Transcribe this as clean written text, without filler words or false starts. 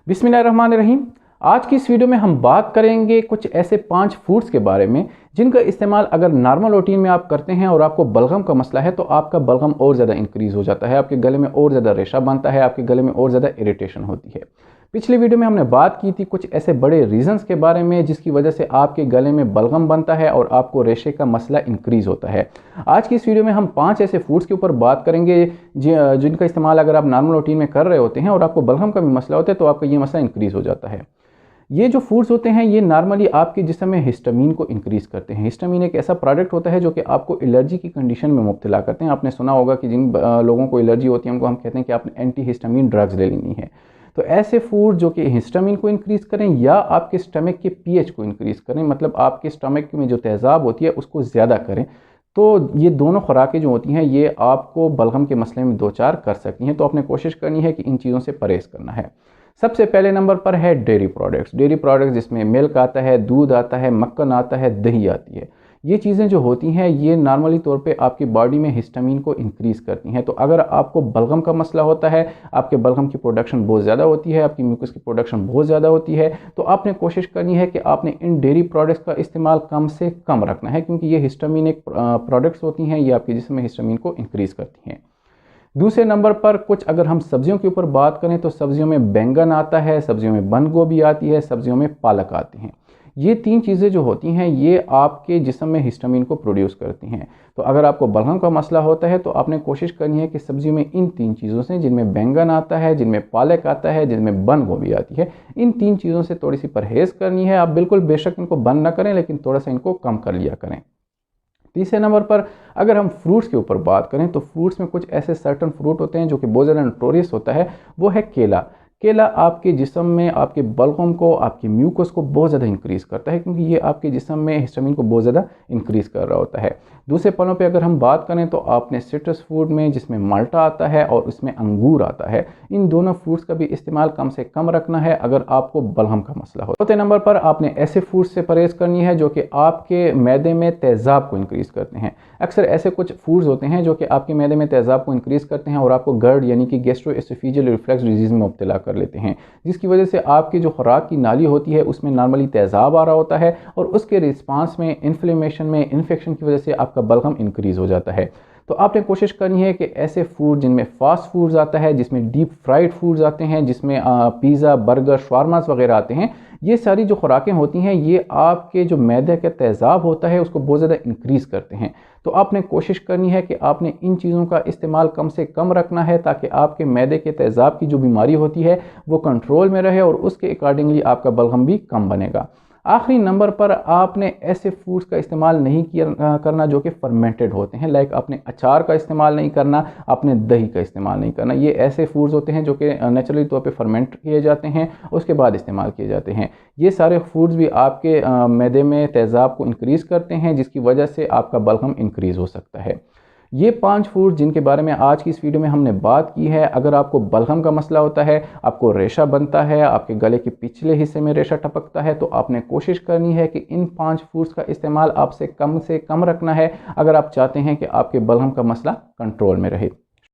बिस्मिल्लाहिर्रहमानिर्रहीम। आज की इस वीडियो में हम बात करेंगे कुछ ऐसे 5 फूड्स के बारे में जिनका इस्तेमाल अगर नॉर्मल रूटीन में आप करते हैं और आपको बलगम का मसला है तो आपका बलगम और ज़्यादा इंक्रीज़ हो जाता है, आपके गले में और ज़्यादा रेशा बनता है, आपके गले में और ज़्यादा इरिटेशन होती है। पिछली वीडियो में हमने बात की थी कुछ ऐसे बड़े रीजंस के बारे में जिसकी वजह से आपके गले में बलगम बनता है और आपको रेशे का मसला इंक्रीज़ होता है। आज की इस वीडियो में हम 5 ऐसे फूड्स के ऊपर बात करेंगे जिनका इस्तेमाल अगर आप नॉर्मल रूटीन में कर रहे होते हैं और आपको बलगम का भी मसला होता है तो आपका ये मसला इंक्रीज़ हो जाता है। ये जो फूड्स होते हैं ये नॉर्मली आपके जिस्म में हिस्टामीन को इंक्रीज़ करते हैं। हिस्टामीन एक ऐसा प्रोडक्ट होता है जो कि आपको एलर्जी की कंडीशन में मुब्तला करते हैं। आपने सुना होगा कि जिन लोगों को एलर्जी होती है उनको हम कहते हैं कि आपने एंटी हिस्टामीन ड्रग्स ले लेनी है। तो ऐसे फूड जो कि हिस्टामीन को इंक्रीज़ करें या आपके स्टमक के पीएच को इंक्रीज़ करें, मतलब आपके स्टमक में जो तेज़ाब होती है उसको ज़्यादा करें, तो ये दोनों खुराकें जो होती हैं ये आपको बलगम के मसले में दो चार कर सकती हैं। तो आपने कोशिश करनी है कि इन चीज़ों से परहेज़ करना है। सबसे पहले नंबर पर है डेयरी प्रोडक्ट्स जिसमें मिल्क आता है, दूध आता है, मक्खन आता है, दही आती है। ये चीज़ें जो होती हैं ये नॉर्मली तौर पे आपकी बॉडी में हिस्टामीन को इंक्रीज़ करती हैं। तो अगर आपको बलगम का मसला होता है, आपके बलगम की प्रोडक्शन बहुत ज़्यादा होती है, आपकी म्यूकस की प्रोडक्शन बहुत ज़्यादा होती है, तो आपने कोशिश करनी है कि आपने इन डेयरी प्रोडक्ट्स का इस्तेमाल कम से कम रखना है, क्योंकि ये हिस्टामीन एक प्रोडक्ट्स होती हैं, ये आपके जिस्म में हिस्टामीन को इंक्रीज़ करती हैं। दूसरे नंबर पर कुछ अगर हम सब्जियों के ऊपर बात करें तो सब्जियों में बैंगन आता है, सब्जियों में बंद गोभी आती है, सब्जियों में पालक आती हैं। ये 3 चीज़ें जो होती हैं ये आपके जिस्म में हिस्टामीन को प्रोड्यूस करती हैं। तो अगर आपको बलगम का मसला होता है तो आपने कोशिश करनी है कि सब्जियों में इन 3 चीज़ों से, जिनमें बैंगन आता है, जिनमें पालक आता है, जिनमें बंद गोभी आती है, इन 3 चीज़ों से थोड़ी सी परहेज़ करनी है। आप बिल्कुल बेशक इनको बंद ना करें, लेकिन थोड़ा सा इनको कम कर लिया करें। तीसरे नंबर पर अगर हम फ्रूट्स के ऊपर बात करें तो फ्रूट्स में कुछ ऐसे सर्टन फ्रूट होते हैं जो कि बहुत ज़्यादा नोटोरियस होता है, वो है केला। केला आपके जिस्म में आपके बलगम को, आपके म्यूकस को बहुत ज़्यादा इंक्रीज़ करता है, क्योंकि ये आपके जिस्म में हिस्टामीन को बहुत ज़्यादा इंक्रीज़ कर रहा होता है। दूसरे पलों पे अगर हम बात करें तो आपने सिट्रस फूड में जिसमें माल्टा आता है और उसमें अंगूर आता है, इन दोनों फ्रूट्स का भी इस्तेमाल कम से कम रखना है अगर आपको बलगम का मसला हो। चौथे नंबर पर आपने ऐसे फूड्स से परहेज़ करनी है जो कि आपके मैदे में तेज़ाब को इंक्रीज़ करते हैं। अक्सर ऐसे कुछ फूड्स होते हैं जो कि आपके मैदे में तेज़ाब को इंक्रीज़ करते हैं और आपको गर्ड यानी कि गैस्ट्रोएसोफेजियल रिफ्लक्स डिजीज़ में मुब्तला कर लेते हैं, जिसकी वजह से आपकी जो खुराक की नाली होती है उसमें नॉर्मली तेज़ाब आ रहा होता है और उसके रिस्पांस में इन्फ्लेमेशन में इन्फेक्शन की वजह से आपका बलगम इंक्रीज़ हो जाता है। तो आपने कोशिश करनी है कि ऐसे फूड जिनमें फास्ट फूड्स आता है, जिसमें डीप फ्राइड फूड्स आते हैं, जिसमें पिज़्ज़ा, बर्गर, शवारमास वगैरह आते हैं, ये सारी जो खुराकें होती हैं ये आपके जो मैदे का तेज़ाब होता है उसको बहुत ज़्यादा इंक्रीज़ करते हैं। तो आपने कोशिश करनी है कि आपने इन चीज़ों का इस्तेमाल कम से कम रखना है ताकि आपके मैदे के तेज़ाब की जो बीमारी होती है वो कंट्रोल में रहे और उसके अकॉर्डिंगली आपका बलगम भी कम बनेगा। आखिरी नंबर पर आपने ऐसे फूड्स का इस्तेमाल नहीं करना जो कि फर्मेंटेड होते हैं, लाइक आपने अचार का इस्तेमाल नहीं करना, आपने दही का इस्तेमाल नहीं करना। ये ऐसे फूड्स होते हैं जो कि नेचुरली तौर पे फर्मेंट किए जाते हैं, उसके बाद इस्तेमाल किए जाते हैं। ये सारे फूड्स भी आपके मैदे में तेज़ाब को इंक्रीज़ करते हैं, जिसकी वजह से आपका बलगम इंक्रीज़ हो सकता है। ये 5 फूड जिनके बारे में आज की इस वीडियो में हमने बात की है, अगर आपको बलगम का मसला होता है, आपको रेशा बनता है, आपके गले के पिछले हिस्से में रेशा टपकता है, तो आपने कोशिश करनी है कि इन 5 फूड्स का इस्तेमाल आपसे कम रखना है अगर आप चाहते हैं कि आपके बलगम का मसला कंट्रोल में रहे।